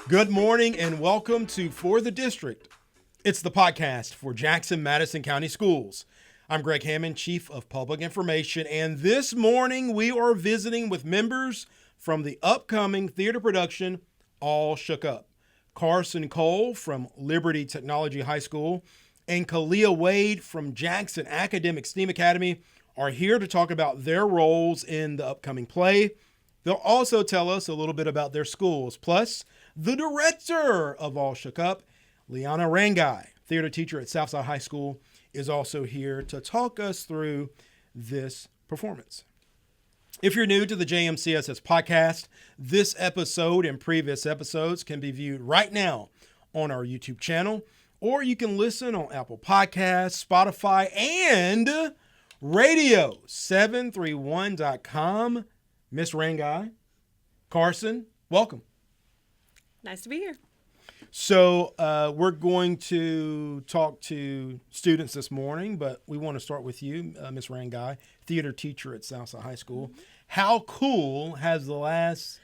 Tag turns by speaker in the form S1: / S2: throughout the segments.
S1: Good morning and welcome to For the District. It's the podcast for Jackson-Madison County Schools. I'm Greg Hammond, Chief of Public Information, and this morning we are visiting with members from the upcoming theater production, All Shook Up. Carsen Cole from Liberty Technology High School and Khaliah Wade from Jackson Academic STEAM Academy are here to talk about their roles in the upcoming play. They'll also tell us a little bit about their schools. Plus, the director of All Shook Up, Leeana Rangai, theater teacher at Southside High School, is also here to talk us through this performance. If you're new to the JMCSS podcast, this episode and previous episodes can be viewed right now on our YouTube channel, or you can listen on Apple Podcasts, Spotify, and radio731.com. Miss Rangai, Carsen, welcome.
S2: Nice to be here.
S1: So we're going to talk to students this morning, but we want to start with you, Miss Rangai, theater teacher at Southside High School. How cool has the last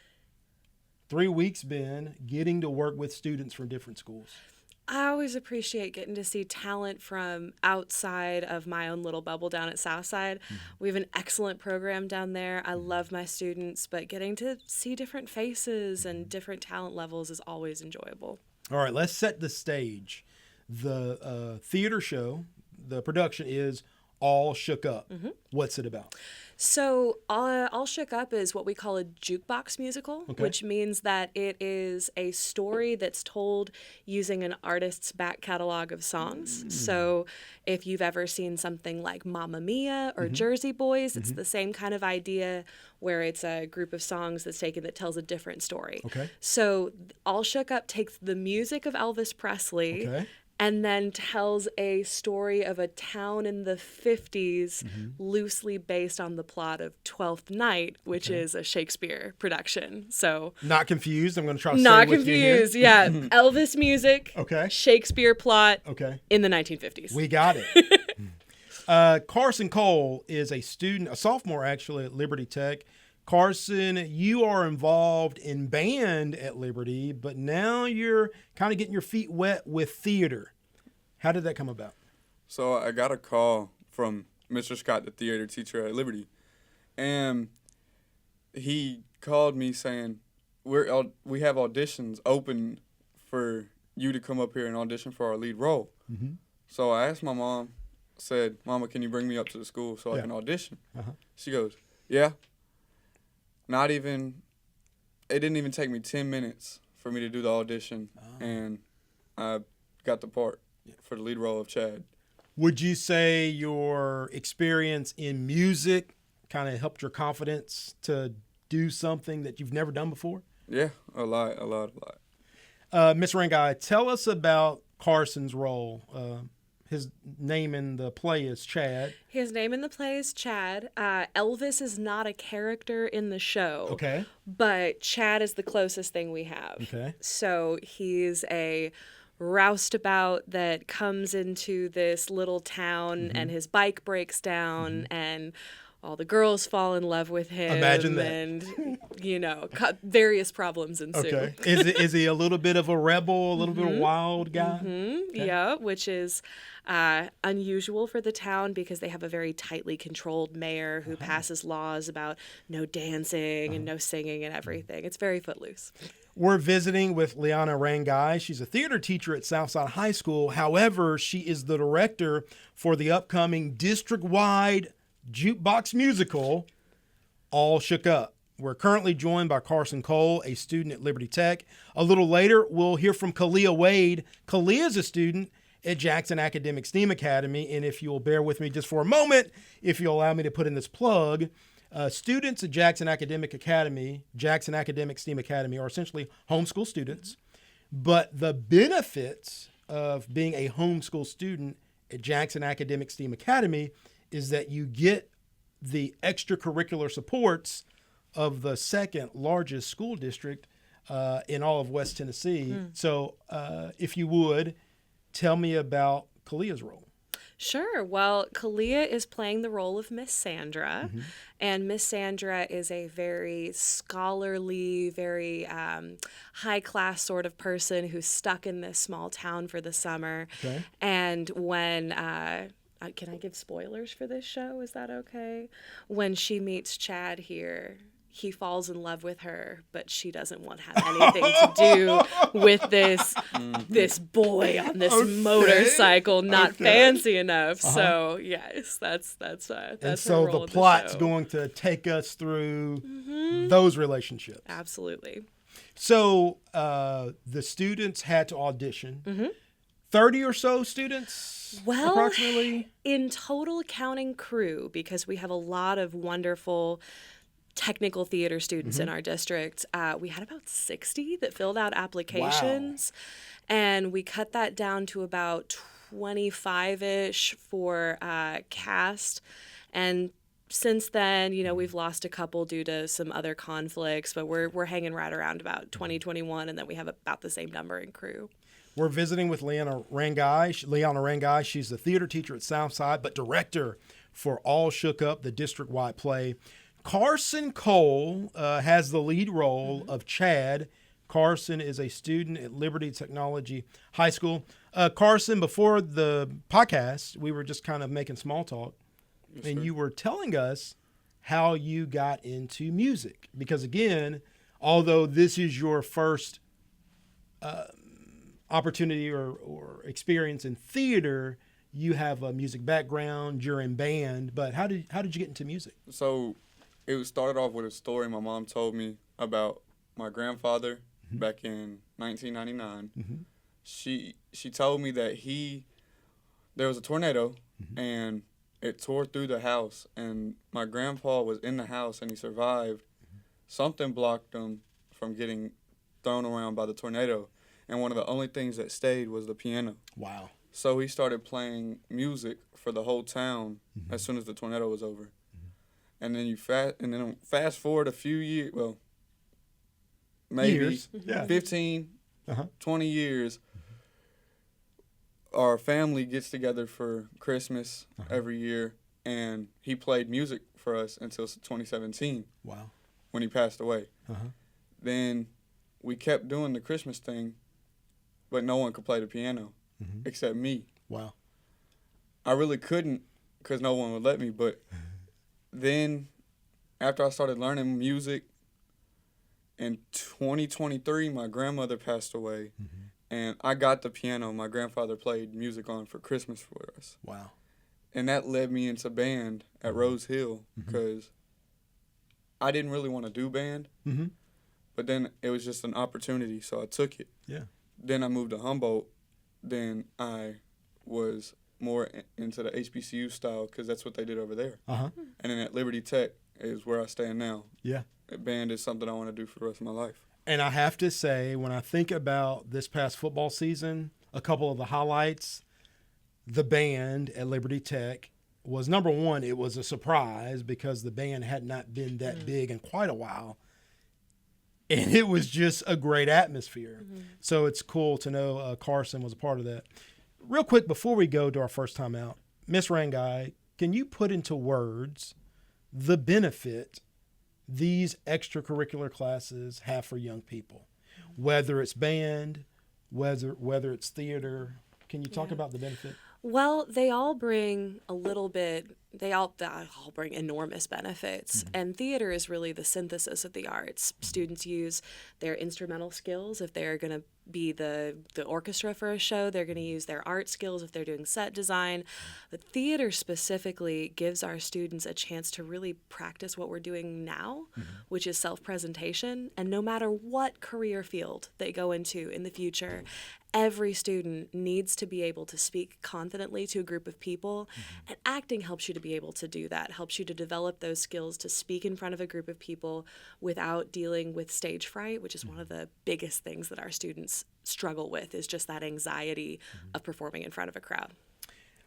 S1: 3 weeks been getting to work with students from different schools?
S2: I always appreciate getting to see talent from outside of my own little bubble down at Southside. We have an excellent program down there. I love my students, but getting to see different faces and different talent levels is always enjoyable.
S1: All right, let's set the stage. The theater show, the production is All Shook Up. What's it about?
S2: So All Shook Up is what we call a jukebox musical, which means that it is a story that's told using an artist's back catalog of songs. So if you've ever seen something like Mamma Mia or Jersey Boys, it's the same kind of idea where it's a group of songs that's taken that tells a different story. So All Shook Up takes the music of Elvis Presley and then tells a story of a town in the 50s loosely based on the plot of Twelfth Night, which is a Shakespeare production. So
S1: not confused. I'm going to try to
S2: not
S1: stay with
S2: confused.
S1: you here.
S2: Yeah. Elvis music, Shakespeare plot in the 1950s.
S1: We got it. Carsen Cole is a student, a sophomore actually at Liberty Tech. Carsen, you are involved in band at Liberty, but now you're kind of getting your feet wet with theater. How did that come about?
S3: So I got a call from Mr. Scott, the theater teacher at Liberty, and he called me saying, we have auditions open for you to come up here and audition for our lead role. So I asked my mom, said, Mama, can you bring me up to the school so I can audition? She goes, yeah. It didn't even take me 10 minutes for me to do the audition, and I got the part for the lead role of Chad.
S1: Would you say your experience in music kind of helped your confidence to do something that you've never done before?
S3: Yeah, a lot.
S1: Ms. Rangai, tell us about Carsen's role. His name in the play is Chad.
S2: His name in the play is Chad. Elvis is not a character in the show. But Chad is the closest thing we have. So he's a roustabout that comes into this little town and his bike breaks down and all the girls fall in love with him.
S1: Imagine that.
S2: And, various problems ensue.
S1: Is he a little bit of a rebel, a little bit of a wild guy?
S2: Yeah, which is unusual for the town because they have a very tightly controlled mayor who passes laws about no dancing and no singing and everything. It's very footloose.
S1: We're visiting with Leeana Rangai. She's a theater teacher at Southside High School. However, she is the director for the upcoming district-wide jukebox musical, All Shook Up. We're currently joined by Carsen Cole, a student at Liberty Tech. A little later, we'll hear from Khaliah Wade. Khaliah is a student at Jackson Academic STEAM Academy, and if you'll bear with me just for a moment, if you'll allow me to put in this plug, students at Jackson Academic STEAM Academy are essentially homeschool students, but the benefits of being a homeschool student at Jackson Academic STEAM Academy is that you get the extracurricular supports of the second largest school district in all of West Tennessee. So if you would, tell me about Khaliah's role.
S2: Sure. Well, Khaliah is playing the role of Miss Sandra,
S1: Mm-hmm.
S2: and Miss Sandra is a very scholarly, very high class sort of person who's stuck in this small town for the summer.
S1: Okay.
S2: And when can I give spoilers for this show? Is that okay? When she meets Chad here, he falls in love with her, but she doesn't want to have anything to do with this boy on this motorcycle, not fancy enough. So yes, that's
S1: And
S2: her
S1: so
S2: role
S1: the
S2: in
S1: plot's
S2: show.
S1: going to take us through those relationships.
S2: Absolutely.
S1: So the students had to audition. 30 or so students,
S2: Well,
S1: approximately?
S2: in total counting crew, because we have a lot of wonderful technical theater students in our district, we had about 60 that filled out applications. And we cut that down to about 25-ish for cast. And since then, we've lost a couple due to some other conflicts, but we're hanging right around about 2021, and then we have about the same number in crew.
S1: We're visiting with Leeana Rangai. She's the theater teacher at Southside, but director for All Shook Up, the district-wide play. Carsen Cole has the lead role of Chad. Carsen is a student at Liberty Technology High School. Carsen, before the podcast, we were just kind of making small talk, and you were telling us how you got into music. Because again, although this is your first opportunity or experience in theater, you have a music background, you're in band, but how did you get into music?
S3: So it started off with a story my mom told me about my grandfather back in 1999. She told me that there was a tornado and it tore through the house, and my grandpa was in the house and he survived. Something blocked him from getting thrown around by the tornado, and one of the only things that stayed was the piano.
S1: Wow.
S3: So he started playing music for the whole town as soon as the tornado was over. And then fast forward a few years, well, maybe 15, 20 years, our family gets together for Christmas every year, and he played music for us until 2017.
S1: Wow.
S3: When he passed away. Then we kept doing the Christmas thing, but no one could play the piano except me.
S1: Wow.
S3: I really couldn't because no one would let me, but then after I started learning music, in 2023, my grandmother passed away, and I got the piano my grandfather played music on for Christmas for us.
S1: Wow.
S3: And that led me into band at Rose Hill because I didn't really want to do band, but then it was just an opportunity, so I took it.
S1: Yeah.
S3: Then I moved to Humboldt. Then I was more into the HBCU style because that's what they did over there. And then at Liberty Tech is where I stand now.
S1: Yeah.
S3: Band is something I want to do for the rest of my life.
S1: And I have to say, when I think about this past football season, a couple of the highlights, the band at Liberty Tech was, number one, it was a surprise because the band had not been that big in quite a while. And it was just a great atmosphere. So it's cool to know Carsen was a part of that. Real quick, before we go to our first time out, Miss Rangai, can you put into words the benefit these extracurricular classes have for young people? Whether it's band, whether it's theater, can you talk about the benefit?
S2: Well, they all bring a little bit, they all bring enormous benefits. And theater is really the synthesis of the arts. Students use their instrumental skills. If they're going to be the orchestra for a show, they're going to use their art skills if they're doing set design. But theater specifically gives our students a chance to really practice what we're doing now, which is self-presentation. And no matter what career field they go into in the future, every student needs to be able to speak confidently to a group of people, and acting helps you to be able to do that, helps you to develop those skills to speak in front of a group of people without dealing with stage fright, which is one of the biggest things that our students struggle with, is just that anxiety of performing in front of a crowd.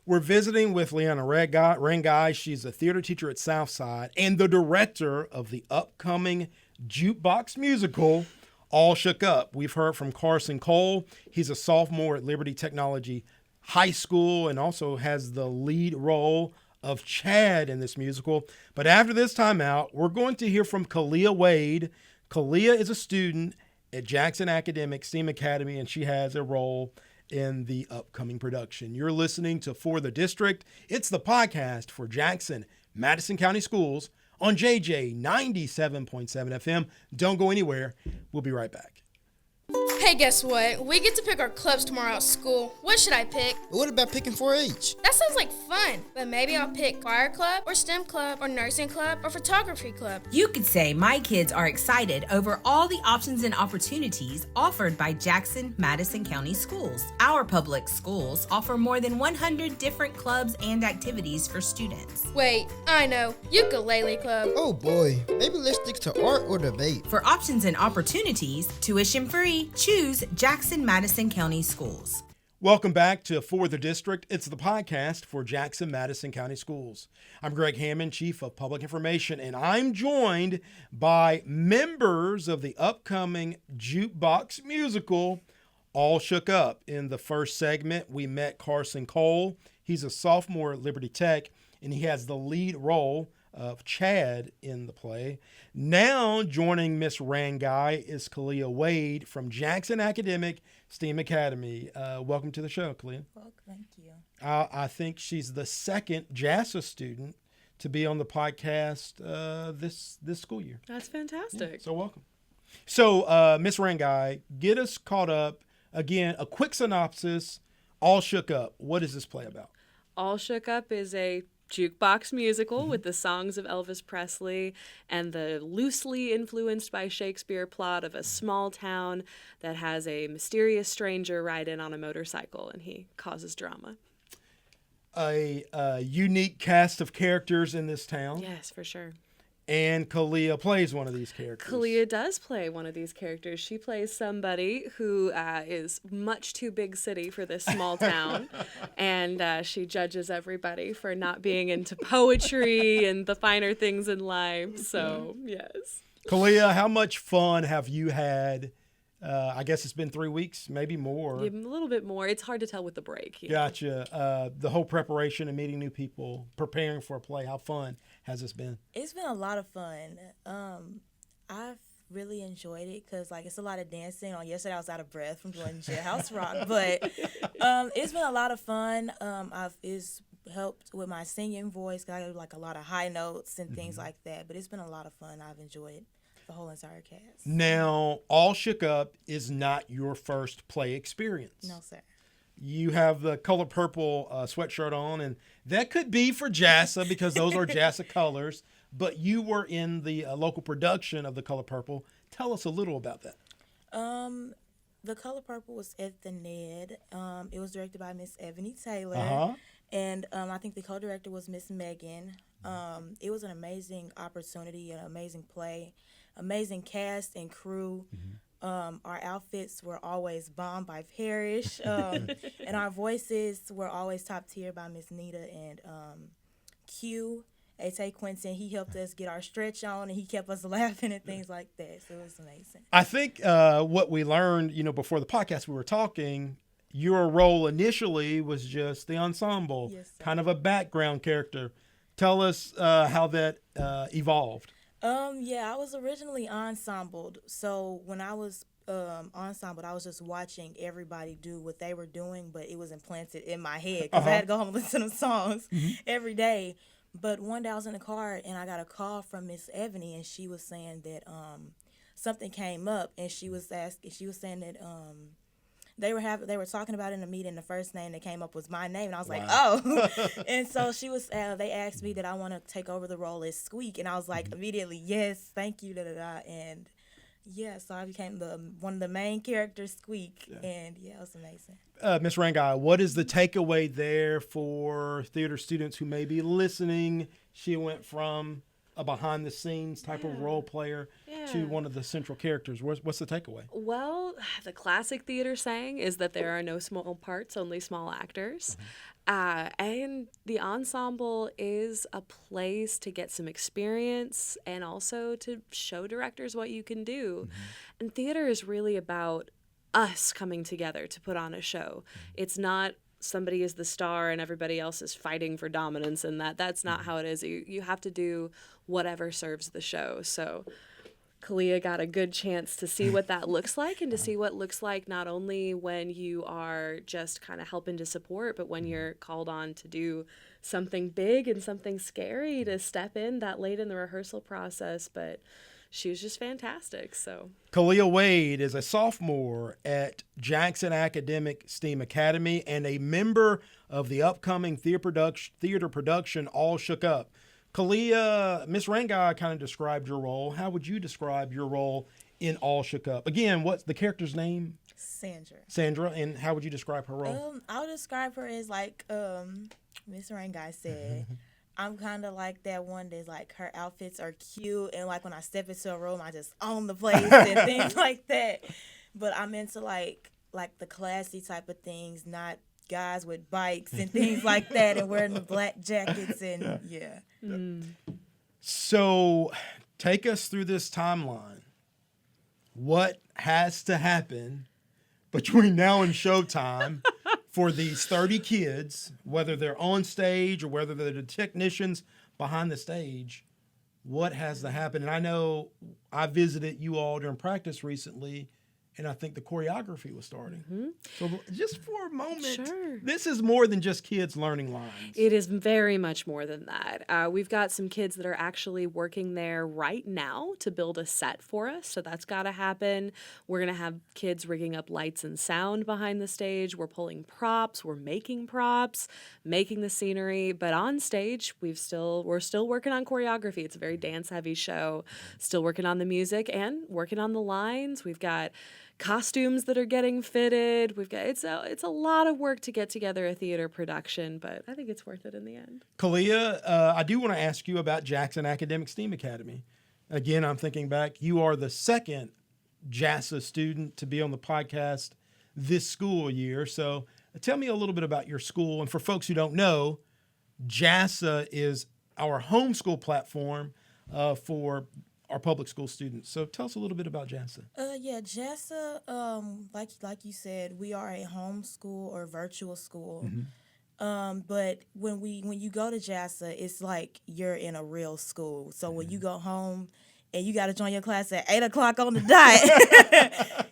S1: We're visiting with Leeana Rangai. She's a theater teacher at Southside and the director of the upcoming jukebox musical, All Shook Up. We've heard from Carsen Cole. He's a sophomore at Liberty Technology high school and also has the lead role of Chad in this musical. But after this timeout, we're going to hear from Khaliah Wade. Khaliah is a student at Jackson Academic STEAM Academy, and she has a role in the upcoming production. You're listening to For the District. It's the podcast for Jackson Madison County Schools on JJ 97.7 FM. Don't go anywhere. We'll be right back.
S4: Hey, guess what? We get to pick our clubs tomorrow at school. What should I pick?
S5: What about picking 4-H?
S4: That sounds like fun, but maybe I'll pick choir club or STEM club or nursing club or photography club.
S6: You could say my kids are excited over all the options and opportunities offered by Jackson Madison County Schools. Our public schools offer more than 100 different clubs and activities for students.
S4: Wait, I know. Ukulele club.
S5: Oh boy, maybe let's stick to art or debate.
S6: For options and opportunities, tuition free, choose Jackson Madison County Schools.
S1: Welcome back to For the District. It's the podcast for Jackson Madison County Schools. I'm Greg Hammond, Chief of Public Information, and I'm joined by members of the upcoming Jukebox musical, All Shook Up. In the first segment, we met Carsen Cole. He's a sophomore at Liberty Tech, and he has the lead role of Chad in the play. Now joining Miss Rangai is Khaliah Wade from Jackson Academic STEAM Academy. Welcome to the show, Khaliah.
S7: Well, thank you.
S1: I think she's the second JASA student to be on the podcast this school year.
S2: That's fantastic.
S1: Yeah, so welcome. So Miss Rangai, get us caught up. Again, a quick synopsis, All Shook Up. What is this play about?
S2: All Shook Up is a jukebox musical with the songs of Elvis Presley and the loosely influenced by Shakespeare plot of a small town that has a mysterious stranger ride in on a motorcycle, and he causes drama.
S1: A unique cast of characters in this town.
S2: Yes, for sure.
S1: And Khaliah plays one of these characters.
S2: Khaliah does play one of these characters. She plays somebody who is much too big city for this small town, and she judges everybody for not being into poetry and the finer things in life. So, yes.
S1: Khaliah, how much fun have you had? I guess it's been 3 weeks, maybe more.
S2: Yeah, a little bit more. It's hard to tell with the break.
S1: Gotcha. The whole preparation and meeting new people, preparing for a play, how fun has this been?
S7: It's been a lot of fun. I've really enjoyed it because, it's a lot of dancing. On yesterday, I was out of breath from doing Jailhouse Rock, but it's been a lot of fun. It's helped with my singing voice because I do, a lot of high notes and things like that, but it's been a lot of fun. I've enjoyed the whole entire cast.
S1: Now, All Shook Up is not your first play experience.
S7: No, sir.
S1: You have the color purple sweatshirt on, and that could be for JASA because those are JASA colors, but you were in the local production of the color purple. Tell us a little about that.
S7: The color purple was at the NED. It was directed by Miss Ebony Taylor, and I think the co-director was Miss Megan. It was an amazing opportunity, an amazing play, amazing cast and crew. Our outfits were always bombed by Parrish, and our voices were always top tier by Miss Nita and Q. A.T. Quinton. He helped us get our stretch on, and he kept us laughing and things like that. So it was amazing.
S1: I think what we learned, before the podcast, we were talking, your role initially was just the ensemble, kind of a background character. Tell us how that evolved.
S7: I was originally ensembled. So when I was ensembled, I was just watching everybody do what they were doing, but it was implanted in my head because I had to go home and listen to them songs every day. But one day I was in the car and I got a call from Miss Ebony, and she was saying that something came up, and she was saying that they were talking about it in a meeting. The first name that came up was my name, and I was like, oh. And so they asked me that I want to take over the role as Squeak, and I was like, immediately, yes, thank you, and so I became one of the main characters, Squeak, and it was amazing.
S1: Ms. Rangai, what is the takeaway there for theater students who may be listening? She went from a behind-the-scenes type of role player to one of the central characters. What's the takeaway?
S2: Well, the classic theater saying is that there are no small parts, only small actors. And the ensemble is a place to get some experience and also to show directors what you can do. And theater is really about us coming together to put on a show. It's not somebody is the star and everybody else is fighting for dominance, and that's not how it is. You have to do whatever serves the show. So Khaliah got a good chance to see what that looks like, and to see what looks like not only when you are just kind of helping to support, but when you're called on to do something big and something scary, to step in that late in the rehearsal process. But she was just fantastic. So
S1: Khaliah Wade is a sophomore at Jackson Academic STEAM Academy and a member of the upcoming theater production All Shook Up. Khaliah, Miss Rangai kind of described your role. How would you describe your role in All Shook Up? Again, what's the character's name?
S7: Sandra.
S1: And how would you describe her role?
S7: I'll describe her as like Miss Rangai said. I'm kind of like that one that's like her outfits are cute, and like when I step into a room, I just own the place and things like that. But I'm into like the classy type of things, not guys with bikes and things like that, and wearing the black jackets and yeah.
S1: So take us through this timeline. What has to happen between now and showtime for these 30 kids, whether they're on stage or whether they're the technicians behind the stage? What has to happen? And I know I visited you all during practice recently, and I think the choreography was starting. So just for a moment,
S2: Sure.
S1: This is more than just kids learning lines.
S2: it is very much more than that. We've got some kids that are actually working there right now to build a set for us, so that's got to happen. We're going to have kids rigging up lights and sound behind the stage. We're pulling props. We're making props, making the scenery. But on stage, we're still working on choreography. It's a very dance-heavy show. Still working on the music and working on the lines. We've got costumes that are getting fitted. It's a lot of work to get together a theater production, but I think it's worth it in the end.
S1: Khaliah, I do want to ask you about Jackson Academic STEAM Academy. Again, I'm thinking back. You are the second JASA student to be on the podcast this school year. So tell me a little bit about your school. And for folks who don't know, JASA is our homeschool platform for our public school students. So tell us a little bit about JASA.
S7: JASA, like you said, we are a homeschool or virtual school. But when you go to JASA, it's like you're in a real school. So when you go home and you got to join your class at 8:00 on the dot,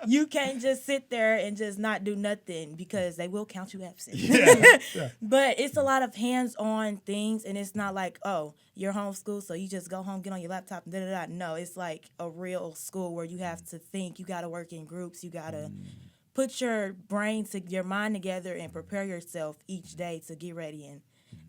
S7: you can't just sit there and just not do nothing, because they will count you absent. But it's a lot of hands-on things, and it's not like, oh, you're homeschooled, so you just go home, get on your laptop, and da-da-da. No, it's like a real school where you have to think, you got to work in groups, you got to put your mind together and prepare yourself each day to get ready and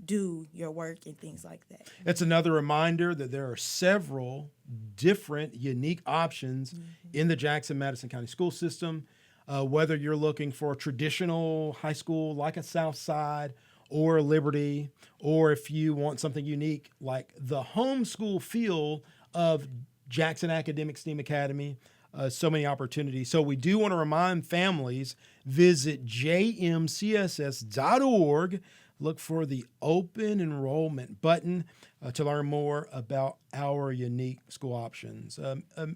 S7: do your work and things like that.
S1: It's another reminder that there are several different unique options in the Jackson-Madison County school system, whether you're looking for a traditional high school like a Southside or a Liberty, or if you want something unique like the homeschool feel of Jackson Academic STEAM Academy. So many opportunities. So we do want to remind families, visit jmcss.org. Look for the open enrollment button to learn more about our unique school options.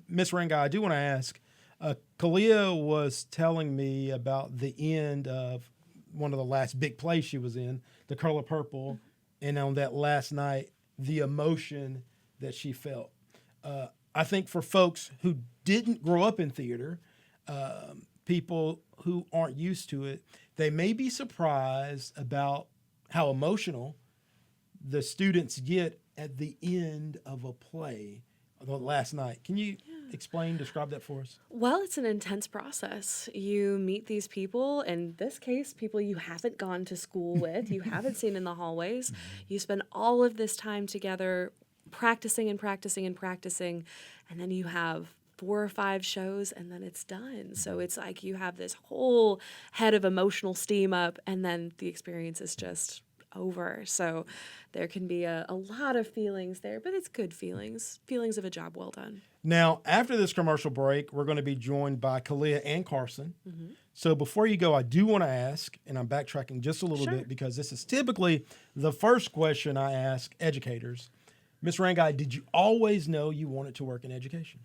S1: Ms. Rangai, I do want to ask, Khaliah was telling me about the end of one of the last big plays she was in, The Color Purple, and on that last night, the emotion that she felt. I think for folks who didn't grow up in theater, people who aren't used to it, they may be surprised about how emotional the students get at the end of a play last night. Can you describe that for us?
S2: Well, it's an intense process. You meet these people, in this case, people you haven't gone to school with, you haven't seen in the hallways. You spend all of this time together practicing and practicing and practicing, and then you have 4 or 5 shows, and then it's done. So it's like you have this whole head of emotional steam up, and then the experience is just over. So there can be a lot of feelings there, but it's good feelings of a job well done.
S1: Now, after this commercial break, we're going to be joined by Khaliah and Carsen. So before you go, I do want to ask, and I'm backtracking just a little bit because this is typically the first question I ask educators. Ms. Rangai, did you always know you wanted to work in education?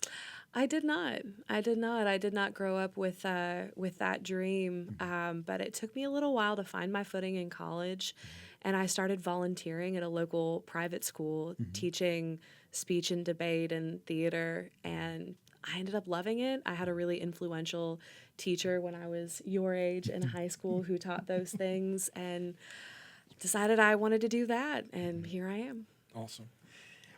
S2: I did not. I did not. I did not grow up with that dream. But it took me a little while to find my footing in college, and I started volunteering at a local private school, teaching speech and debate and theater, and I ended up loving it. I had a really influential teacher when I was your age in high school who taught those things, and decided I wanted to do that, and here I am.
S1: Awesome.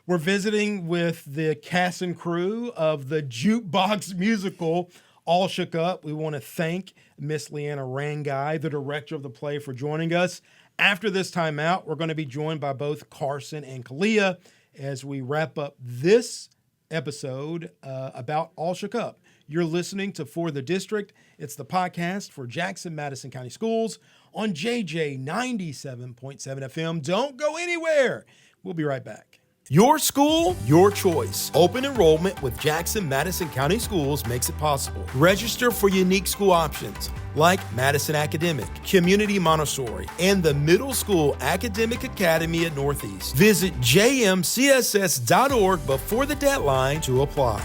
S1: We're visiting with the cast and crew of the Jukebox musical, All Shook Up. We want to thank Miss Leeana Rangai, the director of the play, for joining us. After this time out, we're going to be joined by both Carsen and Khaliah as we wrap up this episode about All Shook Up. You're listening to For the District. It's the podcast for Jackson Madison County Schools on JJ 97.7 FM. Don't go anywhere. We'll be right back. Your school, your choice. Open enrollment with Jackson Madison County Schools makes it possible. Register for unique school options like Madison Academic, Community Montessori, and the Middle School Academic Academy at Northeast. Visit jmcss.org before the deadline to apply.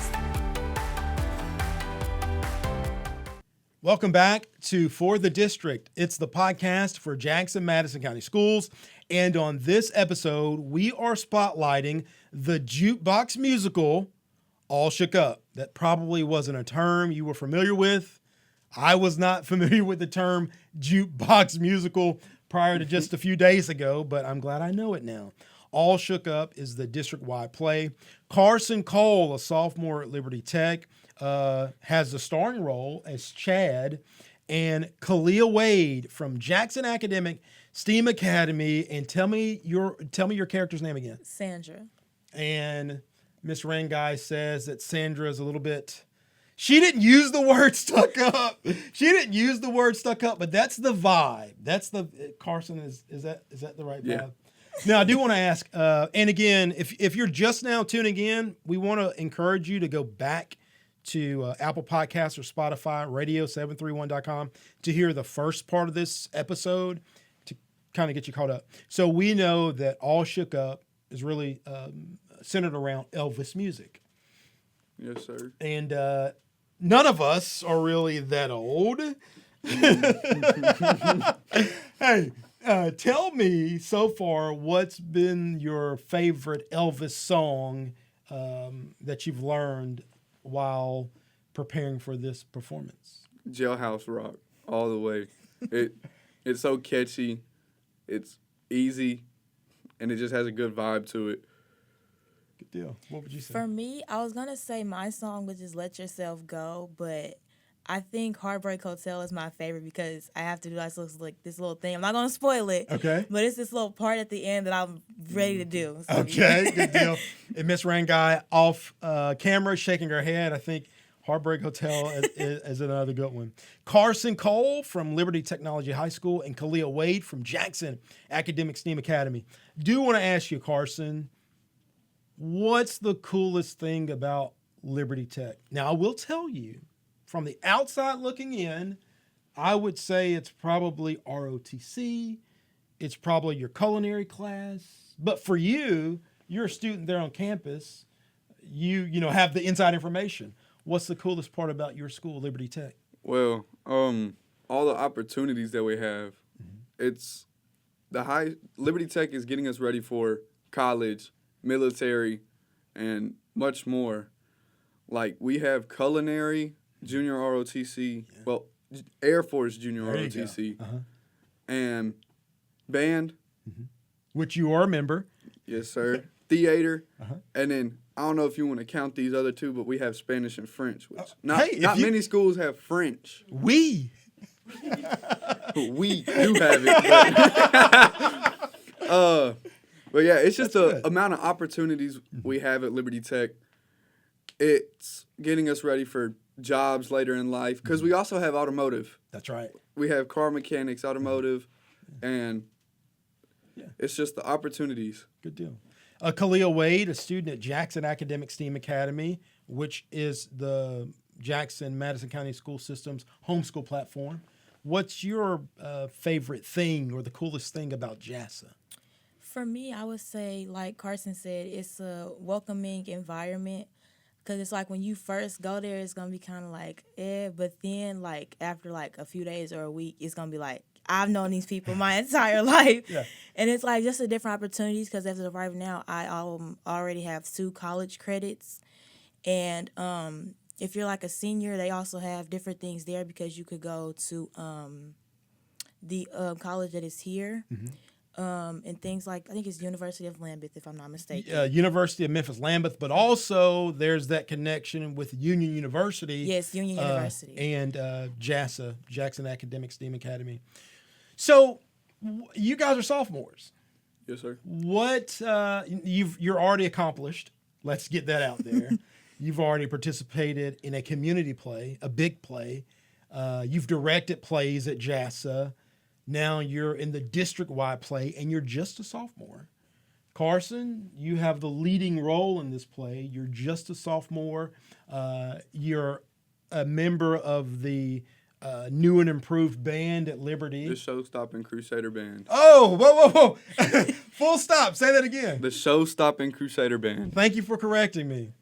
S1: Welcome back to For the District. It's the podcast for Jackson Madison County Schools. And on this episode, we are spotlighting the Jukebox musical, All Shook Up. That probably wasn't a term you were familiar with. I was not familiar with the term Jukebox musical prior to just a few days ago, but I'm glad I know it now. All Shook Up is the district-wide play. Carsen Cole, a sophomore at Liberty Tech, has the starring role as Chad, and Khaliah Wade from Jackson Academic STEAM Academy. And tell me your character's name again.
S7: Sandra.
S1: And Miss Rangai says that Sandra is a little bit. She didn't use the word stuck up. But that's the vibe. That's the Carsen is that the right vibe?
S3: Yeah.
S1: Now I do want to ask, and again, if you're just now tuning in, we want to encourage you to go back to Apple Podcasts or Spotify, radio731.com to hear the first part of this episode to kind of get you caught up. So we know that All Shook Up is really centered around Elvis music.
S3: Yes, sir.
S1: And none of us are really that old. Hey, tell me so far what's been your favorite Elvis song that you've learned while preparing for this performance?
S3: Jailhouse Rock, all the way. It's so catchy, it's easy, and it just has a good vibe to it.
S1: Good deal. What would you say?
S7: For me, I was going to say my song would just Let Yourself Go, but I think Heartbreak Hotel is my favorite because I have to do this little thing. I'm not going to spoil it.
S1: Okay.
S7: But it's this little part at the end that I'm ready to do. So
S1: Okay, good deal. And Miss Rangai off camera shaking her head. I think Heartbreak Hotel is another good one. Carsen Cole from Liberty Technology High School and Khaliah Wade from Jackson Academic STEAM Academy. Do want to ask you, Carsen, what's the coolest thing about Liberty Tech? Now, I will tell you, from the outside looking in, I would say it's probably ROTC. It's probably your culinary class. But for you, you're a student there on campus. You have the inside information. What's the coolest part about your school, Liberty Tech?
S3: Well, all the opportunities that we have, it's Liberty Tech is getting us ready for college, military, and much more. Like, we have culinary, junior ROTC, well, Air Force junior ROTC, and band.
S1: Which you are a member.
S3: Yes, sir. Theater, and then I don't know if you want to count these other two, but we have Spanish and French, which not many schools have French.
S1: We
S3: do have it. But yeah, it's just the amount of opportunities we have at Liberty Tech. It's getting us ready for jobs later in life because we also have automotive.
S1: That's right.
S3: We have car mechanics, automotive, and it's just the opportunities.
S1: Good deal. Khaliah Wade, a student at Jackson Academic STEAM Academy, which is the Jackson Madison County School System's homeschool platform. What's your favorite thing or the coolest thing about JASA?
S7: For me, I would say, like Carsen said, it's a welcoming environment Because it's like when you first go there, it's going to be kind of like, but then like after like a few days or a week, it's going to be like, I've known these people my entire life.
S1: Yeah.
S7: And it's like just a different opportunities because as of right now, I already have 2 college credits. And if you're like a senior, they also have different things there because you could go to the college that is here. And things like, I think it's University of Lambeth, if I'm not mistaken.
S1: University of Memphis Lambeth, but also there's that connection with Union University.
S7: Yes, Union University.
S1: And JASA, Jackson Academic STEAM Academy. So you guys are sophomores.
S3: Yes, sir.
S1: What you're already accomplished. Let's get that out there. You've already participated in a community play, a big play. You've directed plays at JASA. Now you're in the district-wide play, and you're just a sophomore. Carsen, you have the leading role in this play. You're just a sophomore. You're a member of the new and improved band at Liberty.
S3: The Show-Stopping Crusader Band.
S1: Oh, whoa. Full stop. Say that again.
S3: The Show-Stopping Crusader Band.
S1: Thank you for correcting me.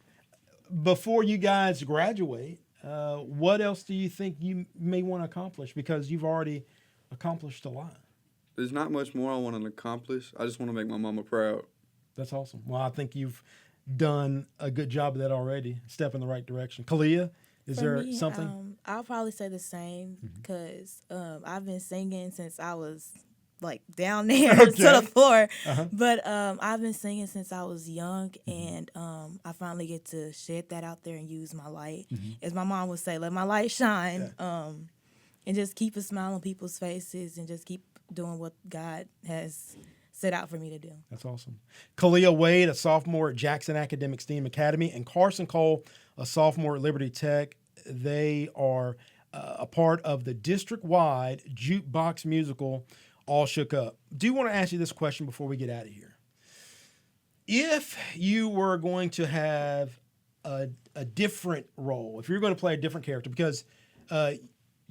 S1: Before you guys graduate, what else do you think you may want to accomplish? Because you've already accomplished a lot.
S3: There's not much more I want to accomplish. I just want to make my mama proud.
S1: That's awesome. Well, I think you've done a good job of that already. Step in the right direction. Khaliah, is there something?
S7: I'll probably say the same because I've been singing since I was like down there to the floor. But I've been singing since I was young, and I finally get to shed that out there and use my light. As my mom would say, let my light shine. And just keep a smile on people's faces and just keep doing what God has set out for me to do.
S1: That's awesome. Khaliah Wade, a sophomore at Jackson Academic STEAM Academy, and Carsen Cole, a sophomore at Liberty Tech. They are a part of the district-wide jukebox musical, All Shook Up. Do want to ask you this question before we get out of here. If you were going to have a different role, if you're going to play a different character, because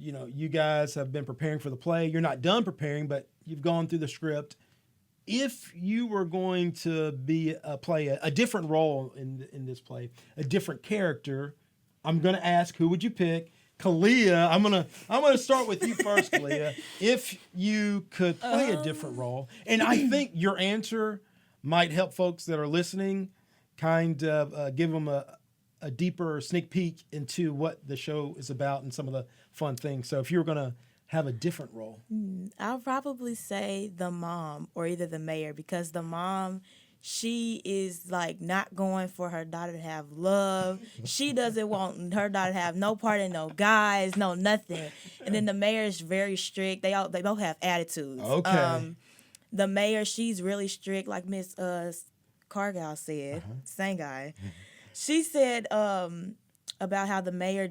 S1: you guys have been preparing for the play. You're not done preparing, but you've gone through the script. If you were going to play a different role in this play, a different character, I'm going to ask, who would you pick? Khaliah, I'm gonna start with you first, Khaliah. If you could play a different role, and I think your answer might help folks that are listening, kind of give them a deeper sneak peek into what the show is about and some of the fun things. So if you were going to have a different role.
S7: I'll probably say the mom or either the mayor, because the mom, she is like not going for her daughter to have love. She doesn't want her daughter to have no part in no guys, no nothing. And then the mayor is very strict. They both have attitudes.
S1: Okay.
S7: The mayor, she's really strict, like Miss Cargill said, Sangai. She said about how the mayor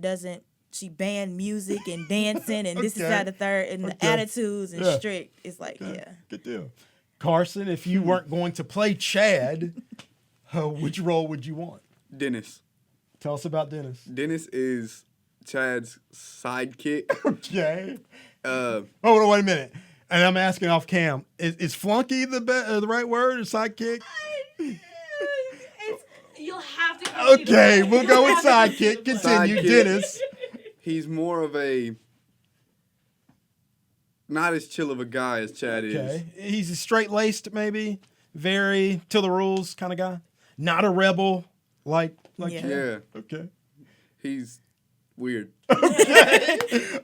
S7: she banned music and dancing and this is that, the third, and the attitudes and strict. It's like,
S1: Good deal. Carsen, if you weren't going to play Chad, which role would you want?
S3: Dennis.
S1: Tell us about Dennis.
S3: Dennis is Chad's sidekick.
S1: Okay. Wait a minute. And I'm asking off cam. Is flunky the right word, or sidekick?
S2: You'll have to go.
S1: Okay, we'll go with sidekick. Continue,
S3: Sidekick.
S1: Dennis.
S3: He's more of not as chill of a guy as Chad is.
S1: Okay. He's a straight-laced, maybe, very to the rules kind of guy. Not a rebel like
S7: Yeah.
S1: Chad.
S3: Yeah.
S1: Okay.
S3: He's weird.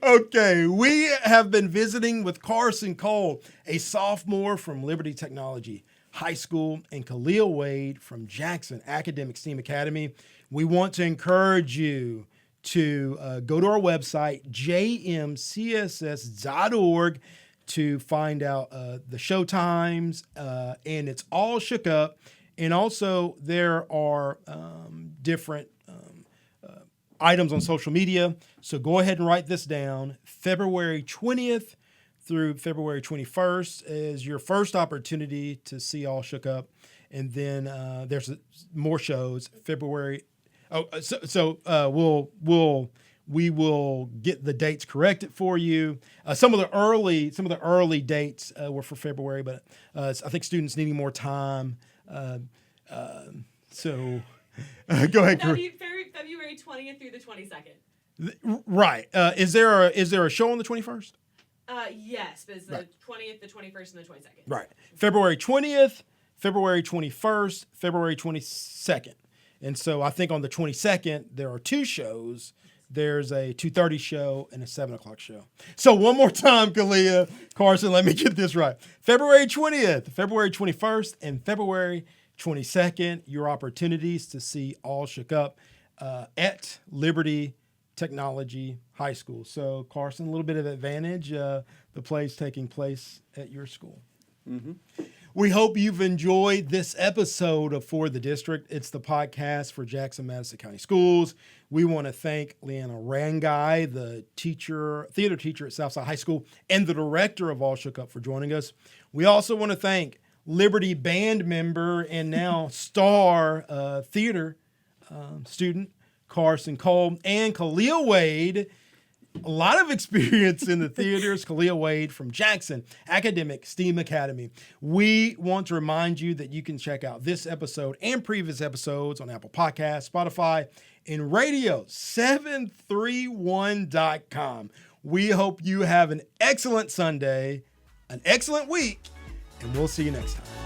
S1: Okay, we have been visiting with Carsen Cole, a sophomore from Liberty Technology High School, and Khaliah Wade from Jackson Academic STEAM Academy. We want to encourage you to go to our website, jmcss.org, to find out the show times, and it's All Shook Up. And also there are different items on social media. So go ahead and write this down. February 20th through February 21st is your first opportunity to see All Shook Up. And then there's more shows February. We will get the dates corrected for you. Some of the early dates were for February, but I think students needing more time. So go ahead.
S2: February February 20th through the 22nd.
S1: Right. Is there a show on the 21st?
S2: Yes, but it's the 20th, the 21st, and the 22nd.
S1: Right. February 20th, February 21st, February 22nd. And so I think on the 22nd, there are 2 shows. There's a 2:30 show and a 7 o'clock show. So one more time, Khaliah, Carsen, let me get this right. February 20th, February 21st, and February 22nd, your opportunities to see All Shook Up at Liberty Technology High School. So, Carsen, a little bit of advantage. The play's taking place at your school. Mm-hmm. We hope you've enjoyed this episode of For the District. It's the podcast for Jackson-Madison County Schools. We want to thank Leeana Rangai, the theater teacher at Southside High School, and the director of All Shook Up for joining us. We also want to thank Liberty band member and now star theater student Carsen Cole and Khaliah Wade. A lot of experience in the theaters. Khaliah Wade from Jackson Academic STEAM Academy. We want to remind you that you can check out this episode and previous episodes on Apple Podcasts, Spotify, and radio731.com. We hope you have an excellent Sunday, an excellent week, and we'll see you next time.